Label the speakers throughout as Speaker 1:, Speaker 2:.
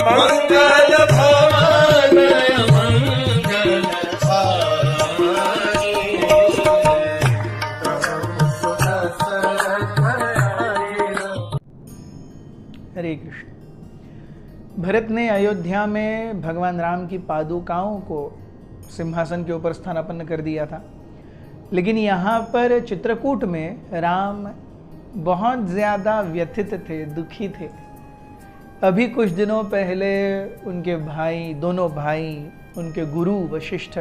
Speaker 1: मंगल भवन मंगल
Speaker 2: हरे कृष्ण। भरत ने अयोध्या में भगवान राम की पादुकाओं को सिंहासन के ऊपर स्थानापन्न कर दिया था, लेकिन यहाँ पर चित्रकूट में राम बहुत ज़्यादा व्यथित थे, दुखी थे। अभी कुछ दिनों पहले उनके भाई, दोनों भाई, उनके गुरु वशिष्ठ,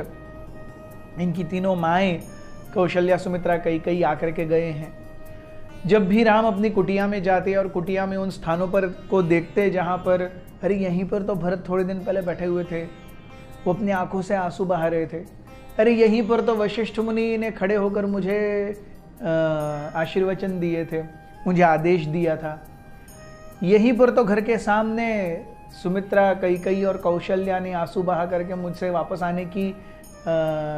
Speaker 2: इनकी तीनों माएँ कौशल्या, सुमित्रा, कैकेयी आकर के गए हैं। जब भी राम अपनी कुटिया में जाते और कुटिया में उन स्थानों पर को देखते जहाँ पर अरे यहीं पर तो भरत थोड़े दिन पहले बैठे हुए थे, वो अपनी आंखों से आंसू बहा रहे थे। अरे यहीं पर तो वशिष्ठ मुनि ने खड़े होकर मुझे आशीर्वचन दिए थे, मुझे आदेश दिया था। यहीं पर तो घर के सामने सुमित्रा, कैकेयी और कौशल्या ने आंसू बहा करके मुझसे वापस आने की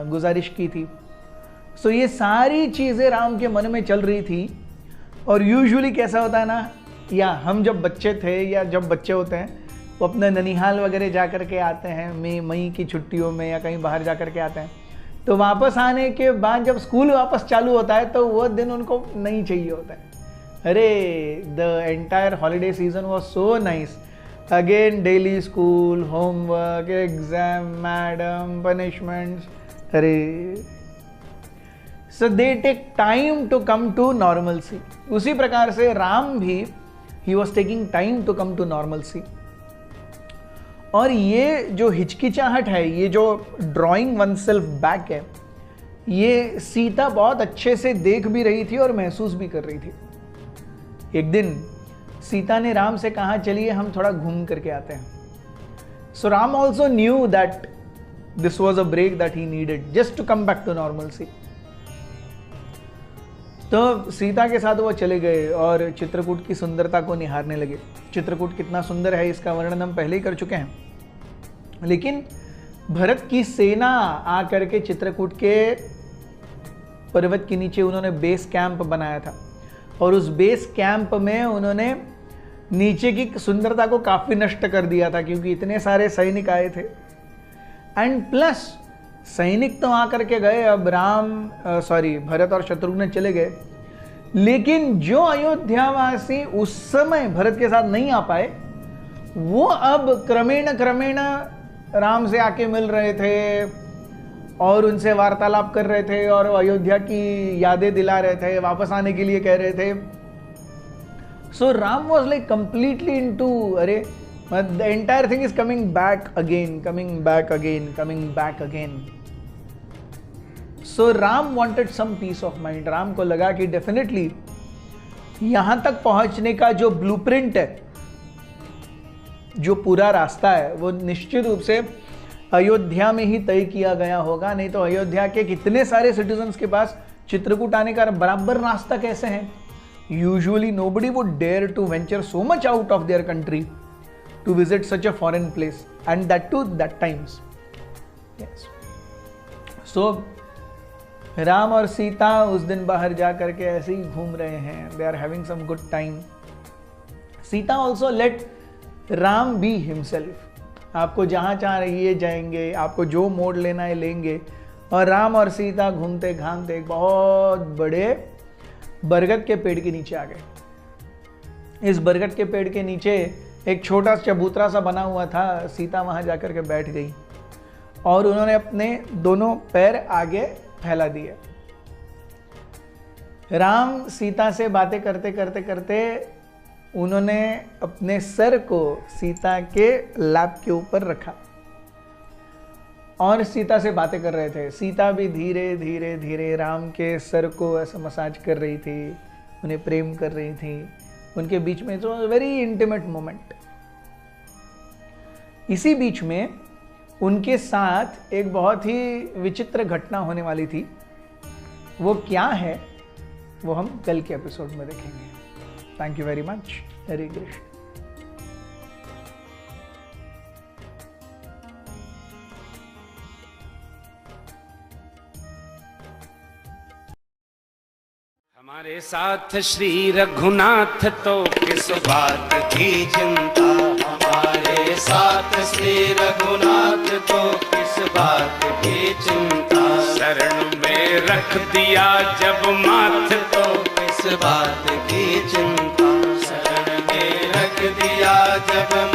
Speaker 2: गुजारिश की थी। सो ये सारी चीज़ें राम के मन में चल रही थी। और यूजुअली कैसा होता है ना, या हम जब बच्चे थे या जब बच्चे होते हैं वो अपने ननिहाल वगैरह जा कर के आते हैं, मई की छुट्टियों में या कहीं बाहर जा कर के आते हैं, तो वापस आने के बाद जब स्कूल वापस चालू होता है तो वो दिन उनको नहीं चाहिए होता है। अरे the entire holiday season was so nice, again daily school, homework, exam, madam, punishments, अरे so they take time to come to normalcy. उसी प्रकार से राम भी he was taking time to come to normalcy. और ये जो हिचकिचाहट है, ये जो ड्रॉइंग वन सेल्फ बैक है, ये सीता बहुत अच्छे से देख भी रही थी और महसूस भी कर रही थी। एक दिन सीता ने राम से कहा चलिए हम थोड़ा घूम करके आते हैं। So Ram also knew that this was a break that he needed just to come back to normalcy. तो सीता के साथ वो चले गए और चित्रकूट की सुंदरता को निहारने लगे। चित्रकूट कितना सुंदर है इसका वर्णन हम पहले ही कर चुके हैं, लेकिन भरत की सेना आकर के चित्रकूट के पर्वत के नीचे उन्होंने बेस कैंप बनाया था और उस बेस कैंप में उन्होंने नीचे की सुंदरता को काफी नष्ट कर दिया था, क्योंकि इतने सारे सैनिक आए थे। एंड प्लस सैनिक तो आकर के गए, अब भरत और शत्रुघ्न चले गए, लेकिन जो अयोध्यावासी उस समय भरत के साथ नहीं आ पाए, वो अब क्रमेण राम से आके मिल रहे थे और उनसे वार्तालाप कर रहे थे और अयोध्या की यादें दिला रहे थे, वापस आने के लिए कह रहे थे। So Ram was like completely into, अरे the entire thing is coming back again, coming back again, coming back again. So Ram wanted some peace of mind. Ram को लगा कि डेफिनेटली यहां तक पहुंचने का जो ब्लूप्रिंट है, जो पूरा रास्ता है, वो निश्चित रूप से अयोध्या में ही तय किया गया होगा, नहीं तो अयोध्या के कितने सारे सिटीजन्स के पास चित्रकूट आने का बराबर रास्ता कैसे है। Usually nobody would dare to venture so much out of their country to visit such a foreign place, and that too that times. Yes. So Ram और सीता उस दिन बाहर जा करके ऐसे ही घूम रहे हैं, they are having some good time. Sita also let Ram be himself. आपको जहाँ चाह रही जाएंगे, आपको जो मोड़ लेना है लेंगे। और राम और सीता घूमते घामते एक बहुत बड़े बरगद के पेड़ के नीचे आ गए। इस बरगद के पेड़ के नीचे एक छोटा चबूतरा सा बना हुआ था। सीता वहां जाकर के बैठ गई और उन्होंने अपने दोनों पैर आगे फैला दिए। राम सीता से बातें करते करते करते उन्होंने अपने सर को सीता के लैप के ऊपर रखा और सीता से बातें कर रहे थे। सीता भी धीरे धीरे धीरे राम के सर को ऐसा मसाज कर रही थी, उन्हें प्रेम कर रही थी। उनके बीच में तो वेरी इंटीमेट मोमेंट। इसी बीच में उनके साथ एक बहुत ही विचित्र घटना होने वाली थी। वो क्या है वो हम कल के एपिसोड में देखेंगे। Thank you very much. Hare Krishna.
Speaker 1: हमारे साथ श्री रघुनाथ तो किस बात की चिंता, हमारे साथ श्री रघुनाथ को किस बात की चिंता। शरण में रख दिया जब माथ तो किस बात की चिंता। शरण में रख दिया जब